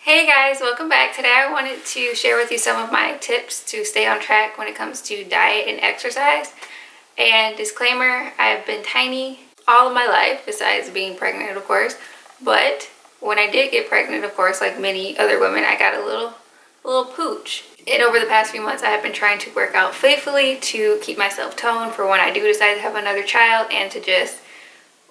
Hey guys, welcome back. Today I wanted to share with you some of my tips to stay on track when it comes to diet and exercise. And disclaimer, I've been tiny all of my life, besides being pregnant of course. But when I did get pregnant, of course, like many other women, I got a little pooch. And over the past few months I have been trying to work out faithfully to keep myself toned for when I do decide to have another child, and to just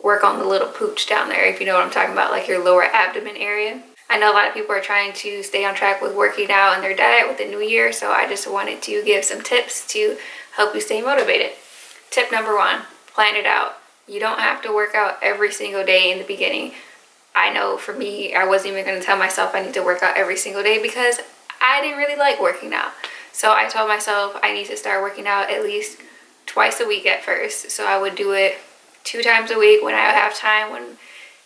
work on the little pooch down there, if you know what I'm talking about, like your lower abdomen area. I know a lot of people are trying to stay on track with working out and their diet with the new year, so I just wanted to give some tips to help you stay motivated. Tip number one, plan it out. You don't have to work out every single day in the beginning. I know for me, I wasn't even going to tell myself I need to work out every single day because I didn't really like working out. So I told myself I need to start working out at least twice a week at first. So I would do it 2 times a week when I have time, when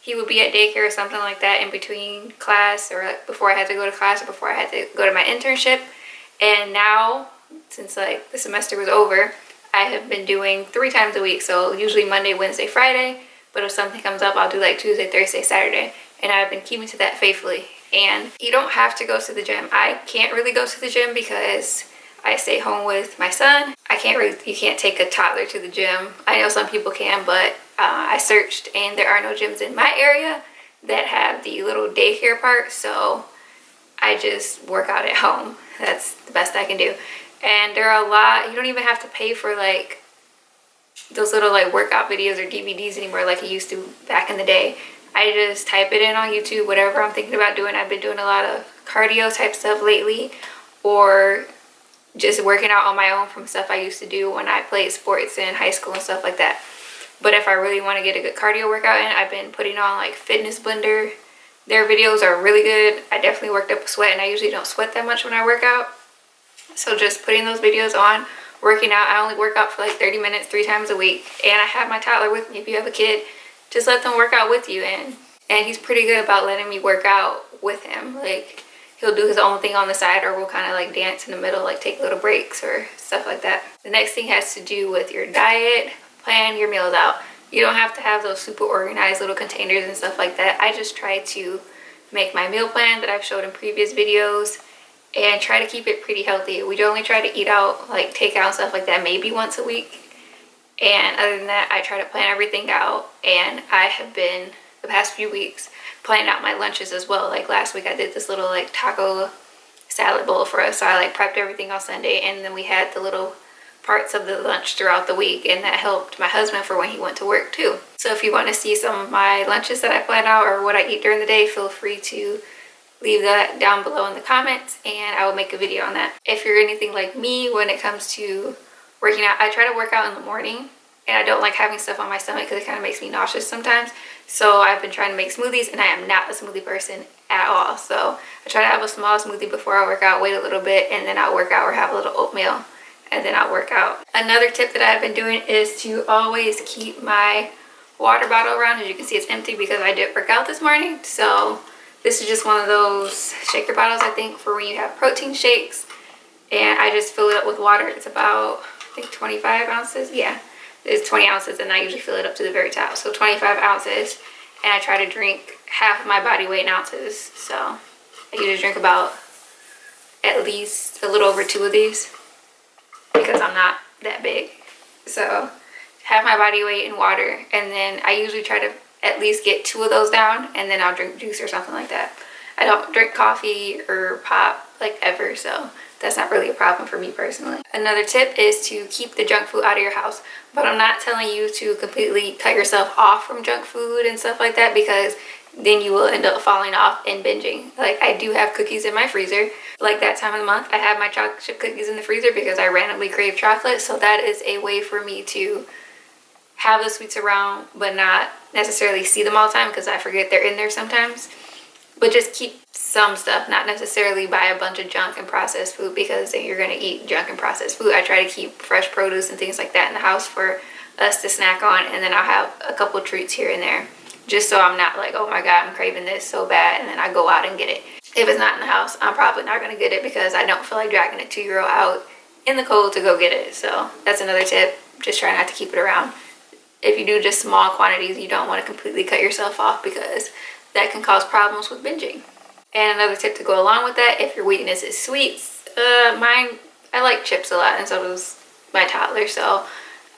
he would be at daycare or something like that, in between class, or like before I had to go to class, or before I had to go to my internship. And now, since like the semester was over, I have been doing 3 times a week. So usually Monday, Wednesday, Friday, but if something comes up, I'll do like Tuesday, Thursday, Saturday. And I've been keeping to that faithfully. And you don't have to go to the gym. I can't really go to the gym because I stay home with my son. You can't take a toddler to the gym. I know some people can, but I searched and there are no gyms in my area that have the little daycare part, so I just work out at home. That's the best I can do. And there are a lot, you don't even have to pay for like those little like workout videos or DVDs anymore like you used to back in the day. I just type it in on YouTube, whatever I'm thinking about doing. I've been doing a lot of cardio type stuff lately, or just working out on my own from stuff I used to do when I played sports in high school and stuff like that. But if I really want to get a good cardio workout in, I've been putting on like Fitness Blender. Their videos are really good. I definitely worked up a sweat, and I usually don't sweat that much when I work out. So just putting those videos on, working out. I only work out for like 30 minutes 3 times a week. And I have my toddler with me. If you have a kid, just let them work out with you. And he's pretty good about letting me work out with him. Like, he'll do his own thing on the side, or we'll kind of like dance in the middle, like take little breaks or stuff like that. The next thing has to do with your diet. Plan your meals out. You don't have to have those super organized little containers and stuff like that. I just try to make my meal plan that I've showed in previous videos and try to keep it pretty healthy. We only try to eat out, like take out stuff like that, maybe once a week. And other than that, I try to plan everything out. And I have been, the past few weeks, planning out my lunches as well. Like last week I did this little like taco salad bowl for us. So I like prepped everything on Sunday, and then we had the little parts of the lunch throughout the week, and that helped my husband for when he went to work too. So if you want to see some of my lunches that I plan out, or what I eat during the day, feel free to leave that down below in the comments, and I will make a video on that. If you're anything like me when it comes to working out, I try to work out in the morning, and I don't like having stuff on my stomach because it kind of makes me nauseous sometimes. So I've been trying to make smoothies, and I am not a smoothie person at all. So I try to have a small smoothie before I work out, wait a little bit, and then I'll work out, or have a little oatmeal, and then I'll work out. Another tip that I've been doing is to always keep my water bottle around. As you can see, it's empty because I did work out this morning. So this is just one of those shaker bottles, I think, for when you have protein shakes. And I just fill it up with water. It's about, I think, 25 ounces. Yeah, it's 20 ounces, and I usually fill it up to the very top. So 25 ounces, and I try to drink half of my body weight in ounces. So I usually drink about at least a little over 2 of these, because I'm not that big. So have my body weight in water, and then I usually try to at least get 2 of those down, and then I'll drink juice or something like that. I don't drink coffee or pop like ever, so that's not really a problem for me personally. Another tip is to keep the junk food out of your house, but I'm not telling you to completely cut yourself off from junk food and stuff like that, because then you will end up falling off and binging. Like, I do have cookies in my freezer. Like that time of the month, I have my chocolate chip cookies in the freezer because I randomly crave chocolate. So that is a way for me to have the sweets around, but not necessarily see them all the time, because I forget they're in there sometimes. But just keep some stuff, not necessarily buy a bunch of junk and processed food, because then you're going to eat junk and processed food. I try to keep fresh produce and things like that in the house for us to snack on, and then I'll have a couple treats here and there, just so I'm not like, oh my god, I'm craving this so bad, and then I go out and get it. If it's not in the house, I'm probably not going to get it, because I don't feel like dragging a 2-year-old out in the cold to go get it. So that's another tip. Just try not to keep it around. If you do just small quantities, you don't want to completely cut yourself off, because that can cause problems with binging. And another tip to go along with that, if your weakness is sweets, I like chips a lot, and so does my toddler. So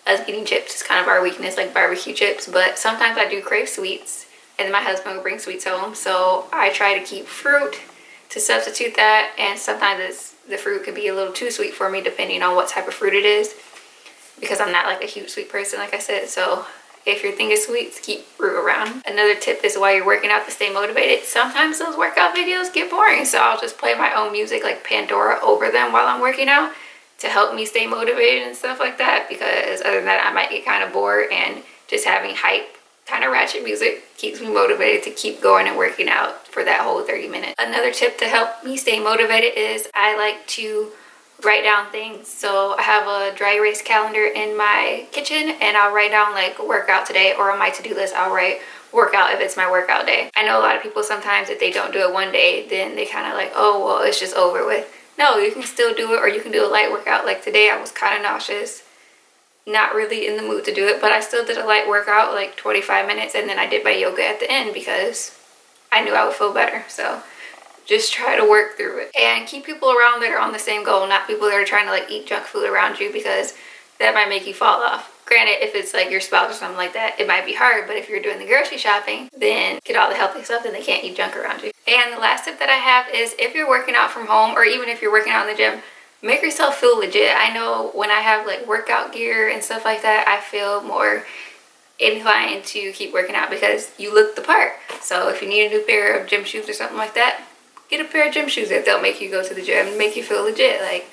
us eating chips is kind of our weakness, like barbecue chips. But sometimes I do crave sweets, and my husband will bring sweets home. So I try to keep fruit to substitute that, and sometimes the fruit could be a little too sweet for me depending on what type of fruit it is, because I'm not like a huge sweet person, like I said. So if your thing is sweets, keep fruit around. Another tip is while you're working out to stay motivated, sometimes those workout videos get boring. So I'll just play my own music like Pandora over them while I'm working out to help me stay motivated and stuff like that, because other than that I might get kind of bored, and just having hype kind of ratchet music keeps me motivated to keep going and working out for that whole 30 minutes. Another tip to help me stay motivated is I like to write down things. So I have a dry erase calendar in my kitchen, and I'll write down like workout today, or on my to-do list I'll write workout if it's my workout day. I know a lot of people sometimes if they don't do it one day, then they kind of like, oh well, it's just over with. No, you can still do it, or you can do a light workout. Like today I was kind of nauseous, not really in the mood to do it, but I still did a light workout like 25 minutes, and then I did my yoga at the end because I knew I would feel better. So just try to work through it, and keep people around that are on the same goal, not people that are trying to like eat junk food around you, because that might make you fall off. Granted, if it's like your spouse or something like that, it might be hard, but if you're doing the grocery shopping, then get all the healthy stuff, then they can't eat junk around you. And the last tip that I have is if you're working out from home, or even if you're working out in the gym, make yourself feel legit. I know when I have like workout gear and stuff like that, I feel more inclined to keep working out because you look the part. So if you need a new pair of gym shoes or something like that, get a pair of gym shoes that they'll make you go to the gym and make you feel legit, like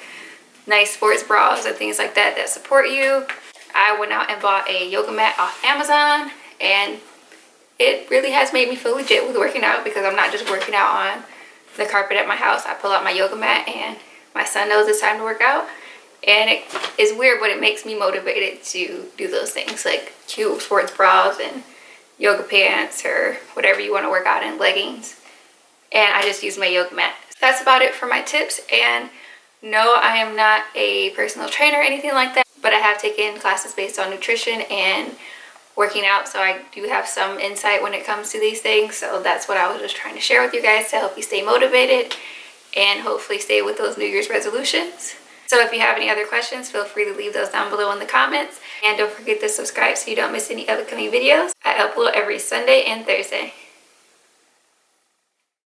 nice sports bras and things like that that support you. I went out and bought a yoga mat off Amazon, and it really has made me feel legit with working out, because I'm not just working out on the carpet at my house. I pull out my yoga mat and my son knows it's time to work out, and it is weird, but it makes me motivated to do those things like cute sports bras and yoga pants or whatever you want to work out in, leggings. And I just use my yoga mat. That's about it for my tips. And no, I am not a personal trainer or anything like that, but I have taken classes based on nutrition and working out, so I do have some insight when it comes to these things. So that's what I was just trying to share with you guys to help you stay motivated and hopefully stay with those New Year's resolutions. So if you have any other questions, feel free to leave those down below in the comments. And don't forget to subscribe so you don't miss any upcoming videos. I upload every Sunday and Thursday.